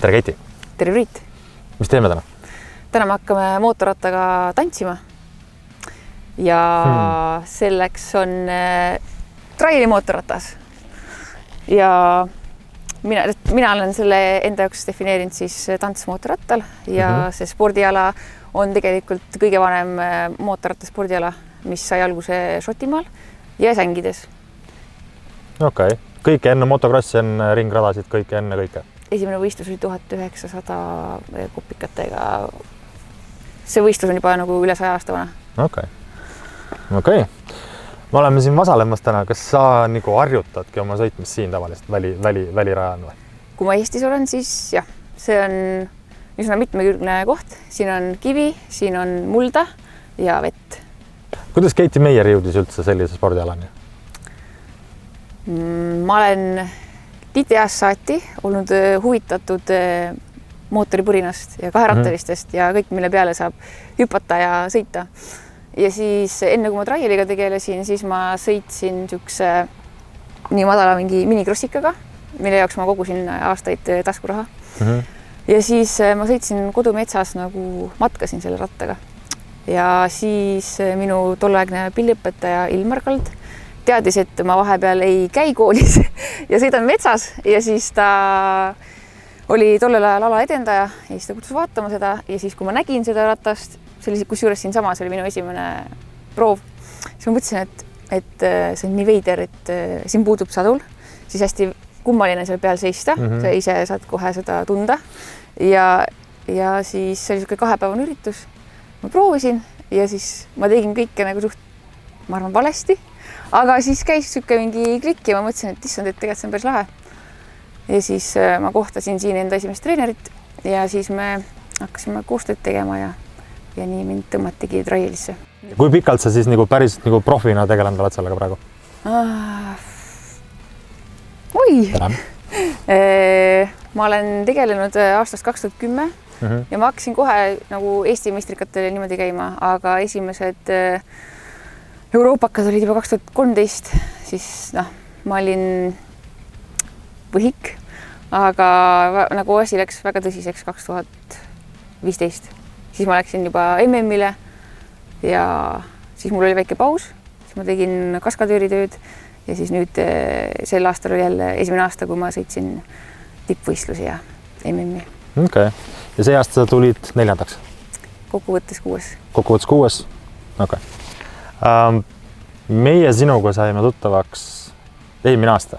tere, Keiti! Tere, Priit! Mis teeme täna? Täna me hakkame mootorrattaga tantsima ja selleks on traili mootorratas ja mina olen selle enda jaoks defineerinud siis tants mootorrattal ja see spordiala on tegelikult kõige vanem mootorrattaspordiala, mis sai alguse Šotimaal ja Sängides. Okei. Kõike enne motokrossi, enne ringradasid, kõike enne kõike? Esimene võistlus oli 1900 kopikatega. See võistlus on juba nagu üle 100 aasta vana. Okei. Me oleme siin Vasalemas täna. Kas sa nagu harjutadki oma sõitmist siin tavaliselt väliraja on või? Kui ma Eestis olen, siis jah, see on üsna mitmekülgne koht. Siin on kivi, siin on mulda ja vett. Kuidas Keiti Meier jõudis üldse sellise spordialani? Ma olen Liiteast saati olnud huvitatud mootoripõrinast ja kaherattalistest ja kõik, mille peale saab hüpata ja sõita. Ja siis enne kui ma trailiga tegelesin, siis ma sõitsin niisuguse nii madala mingi minikrossikaga, mille jaoks ma kogusin aastaid taskuraha. Ja siis ma sõitsin kodumetsas nagu matkasin selle rattaga. Ja siis minu tolleaegne pilliõpetaja Ilmar Kald teadis, et ma vahepeal ei käi koolis ja sõidan metsas ja siis ta oli tollel ajal ala edendaja ja siis ta kutsus vaatama seda ja siis, kui ma nägin seda ratast, see oli kusjuures siin samas oli minu esimene proov, siis ma mõtlesin, et see on nii veider, et siin puudub sadul, siis hästi kummaline seal peal seista, sa ise saad kohe seda tunda ja siis see oli niisugune 2-päevane üritus. Ma proovisin ja siis ma tegin kõike nagu suht, ma arvan, valesti. Aga siis käis niisugune mingi klikk ja ma mõtlesin, et issand, et tegelikult see on päris lahe. Ja siis ma kohtasin siin enda esimest treenerit ja siis me hakkasime koostööd tegema ja nii mind tõmmatigi trailisse. Kui pikalt sa siis nagu päris nagu profina tegelenud oled sellega praegu? Ma olen tegelenud aastast 2010 ja ma hakkasin kohe nagu Eesti meistrikatele niimoodi käima, aga esimesed Euroopakad olid juba 2013, siis ma olin põhik, aga nagu asi läks väga tõsiseks 2015. Siis ma läksin juba MM-ile ja siis mul oli väike paus, siis ma tegin kaskadööritööd ja siis nüüd sel aastal oli jälle esimene aasta, kui ma sõitsin tippvõistlusi ja MM-i. Okei. Ja see aasta sa tulid 4. Kokkuvõttes 6. Kokkuvõttes 6? Okei. Meie sinuga saime tuttavaks eelmine aasta.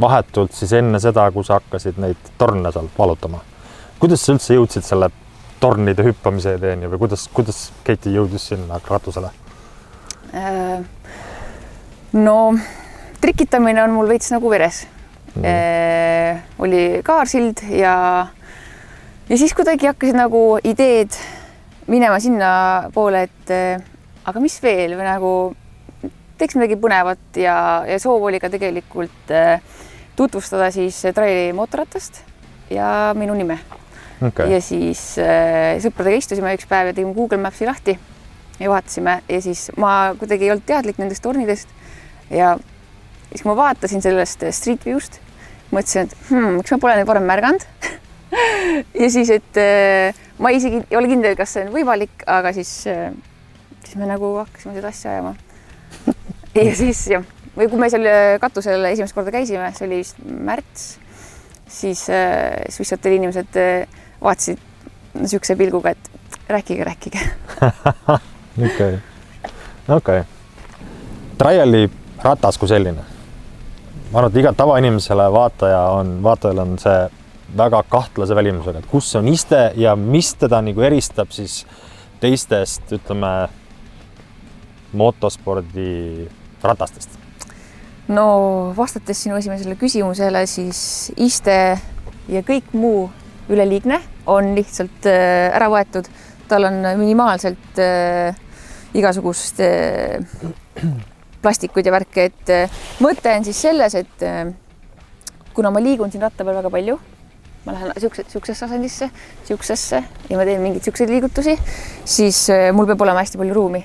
Vahetult siis enne seda, kui sa hakkasid neid torne seal valutama. Kuidas sa üldse jõudsid selle tornide hüppamise teeni või kuidas Keiti jõudis sinna ratusele? No, trikitamine on mul veits nagu veres. Oli kaarsild ja siis kuidagi hakkasid nagu ideed minema sinna poole, et aga mis veel või nagu teeks midagi põnevat ja soov oli ka tegelikult tutvustada siis traili mootorratast ja minu nime. Ja siis sõpradega istusime üks päev ja tegime Google Mapsi lahti ja vaatasime ja siis ma kuidagi ei olnud teadlik nendest tornidest ja siis kui ma vaatasin sellest Street View'st, mõtlesin, et miks ma pole neid varem märganud ja siis, et ma isegi ei ole kindel, kas see on võimalik, aga siis me nagu hakkasime seda asja ajama. Ja siis, või kui me seal katusel esimest korda käisime, see oli vist märts, siis lihtsalt inimesed vaatasid niisuguse pilguga, et rääkige. Okei. Traiali ratas kui selline. Ma arvan, et iga tavainimesele vaatajal on see väga kahtlase välimusega, et kus on iste ja mis teda nagu eristab siis teistest, ütleme, motospordi ratastest? No vastates sinu esimesele küsimusele, siis iste ja kõik muu üleliigne on lihtsalt ära võetud. Tal on minimaalselt igasugust plastikut ja värke, et mõte on siis selles, et kuna ma liigun siin ratta peal väga palju, ma lähen siuksesse asendisse, siuksesse ja ma teen mingeid siukseid liigutusi, siis mul peab olema hästi palju ruumi.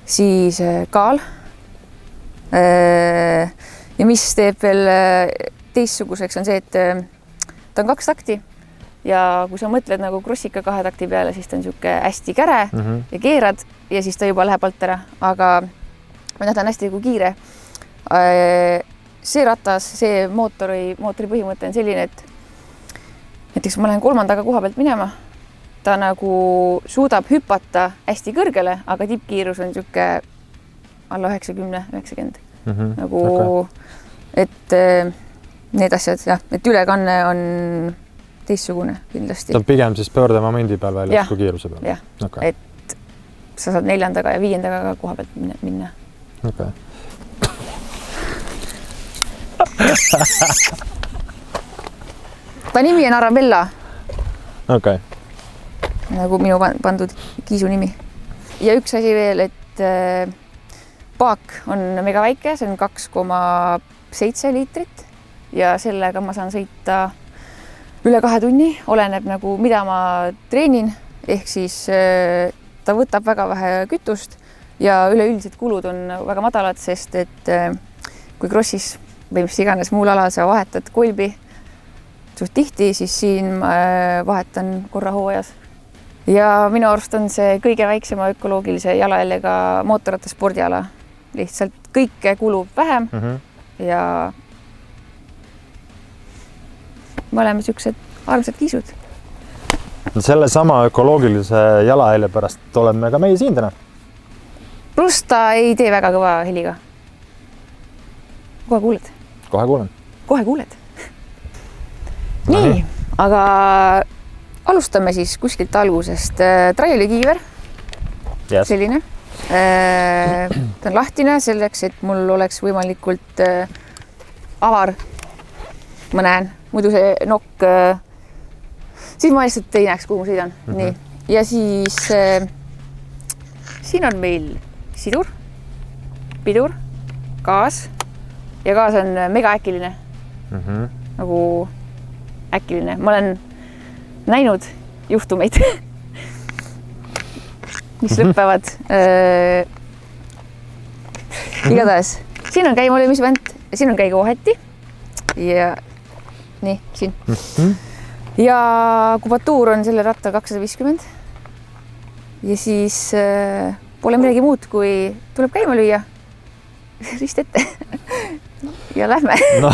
Siis kaal. Ja mis teeb veel teistsuguseks on see, et ta on 2 takti ja kui sa mõtled nagu krossika 2 takti peale, siis ta on niisugune hästi käre ja keerad ja siis ta juba läheb alt ära, aga ta on hästi nagu kiire. See ratas, see mootori põhimõte on selline, et näiteks ma lähen 3. koha pealt minema, ta nagu suudab hüpata hästi kõrgele, aga tippkiirus on niisugune alla 90 nagu, et need asjad jah, et ülekanne on teistsugune kindlasti. Ta on pigem siis pöördemomendi peal väljas kui kiiruse peal? Jah, okay. Et sa saad 4. ja 5. ka koha pealt minna. Okay. Ta nimi on Arabella. Okay. Nagu minu pandud kiisu nimi. Ja üks asi veel, et paak on mega väike, see on 2,7 liitrit ja sellega ma saan sõita üle 2 tunni, oleneb nagu mida ma treenin, ehk siis ta võtab väga vähe kütust ja üleüldised kulud on väga madalad, sest et kui crossis või mis iganes muul alal sa vahetad kolbi suht tihti, siis siin vahetan korra hooajas. Ja minu arust on see kõige väiksema ökoloogilise jalajäljega mootorratta spordiala. Lihtsalt kõike kulub vähem ja me oleme siuksed armsad kiisud. Selle sama ökoloogilise jalajälje pärast oleme ka meie siin täna. Pluss ta ei tee väga kõva heliga. Kohe kuuled? Kohe kuulen. Kohe kuuled. Nii, aga alustame siis kuskilt algusest. Traialikiiver, selline. Ta on lahtine selleks, et mul oleks võimalikult avar. Ma näen, muidu see nokk, siis ma lihtsalt ei näeks, kuhu ma sõidan. Nii. Ja siis siin on meil sidur, pidur, gaas ja gaas on mega äkiline. Nagu äkiline. Ma olen näinud juhtumeid, mis lõppevad. Igatahes, siin on käimaolevamisvänt ja siin on käiguvahetti ja nii, siin. Ja kubatuur on selle rattal 250 ja siis pole midagi muud, kui tuleb käima lüüa rist ette ja lähme. No,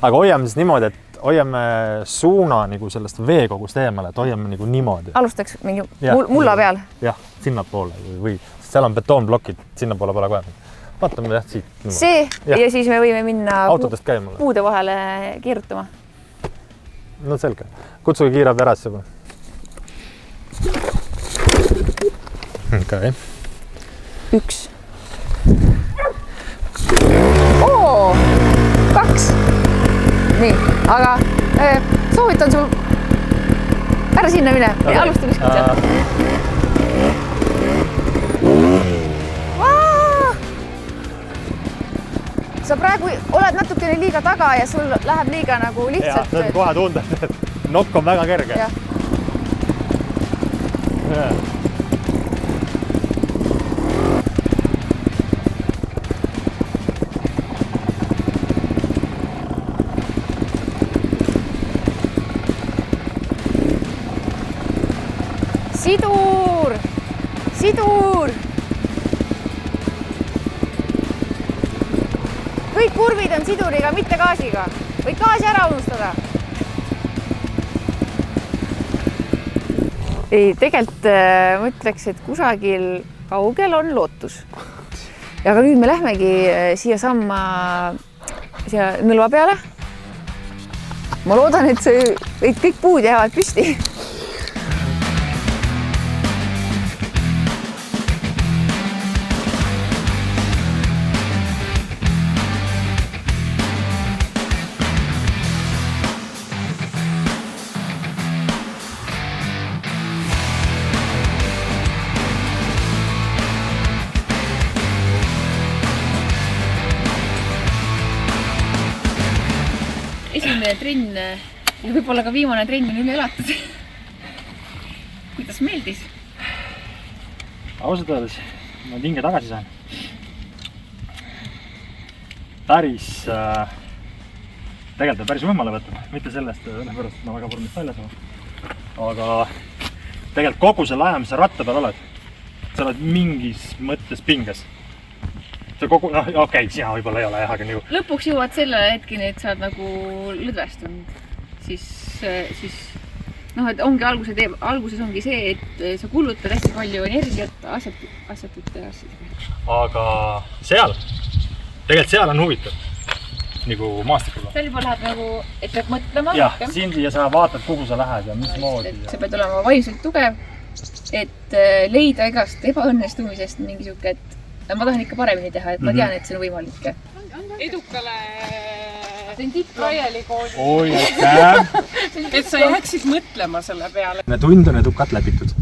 aga hoiame siis niimoodi, et hoiame suuna nagu sellest veekogust eemale, et hoiame nagu niimoodi. Alustaks mingi mulla peal. Jah, sinna poole või seal on betoonblokid, sinna poole pole kohe. Vaatame jah siit. Niimoodi. See ja siis me võime minna autodest käimale. Puude vahele keerutama. No selge. Kutsuge kiirabi ära juba. Okay. 1. 2. Nii, aga soovitan sul ära sinna mine. Okay. Alusta kuskilt seal. Sa praegu oled natukene liiga taga ja sul läheb liiga nagu lihtsalt. Ja, kohe tunded, et nokk on väga kerge. Ja. Sidur! Sidur! Kõik kurvid on siduriga, mitte gaasiga. Võid gaasi ära unustada. Ei, tegelikult ma ütleks, et kusagil kaugel on lootus. Aga nüüd me lähmegi siia samma siia nõlva peale. Ma loodan, et kõik puud jäävad püsti. Esimene trenn ja võib-olla ka viimane trenn on üle elatud. Kuidas meeldis? Ausalt öeldes, ma hinge tagasi sain. Päris tegelikult on päris võimale võtta, mitte sellest, sellepärast, et ma väga vormist väljas olen. Aga tegelikult kogu selle aja, mis sa ratta peal oled, sa oled mingis mõttes pinges. See kogu, okei, sina võib-olla ei ole jah, aga nagu... Lõpuks jõuad selle hetkeni, et sa oled nagu lõdvestunud. Siis et ongi alguses ongi see, et sa kulutad hästi palju energiat asjatute asjadega. Aga tegelikult seal on huvitav. Nagu maastikul. Seal juba läheb nagu, et peab mõtlema. Jah, siin ja sa vaatad, kuhu sa lähed ja mismoodi. Sa pead olema vaimselt tugev, et leida igast ebaõnnestumisest mingi siuke, et ma tahan ikka paremini teha, et ma tean, et see on võimalik. Edukale Raieli kooli. Oi, aitäh! Et sa jääksid mõtlema selle peale. Tund on edukalt läbitud.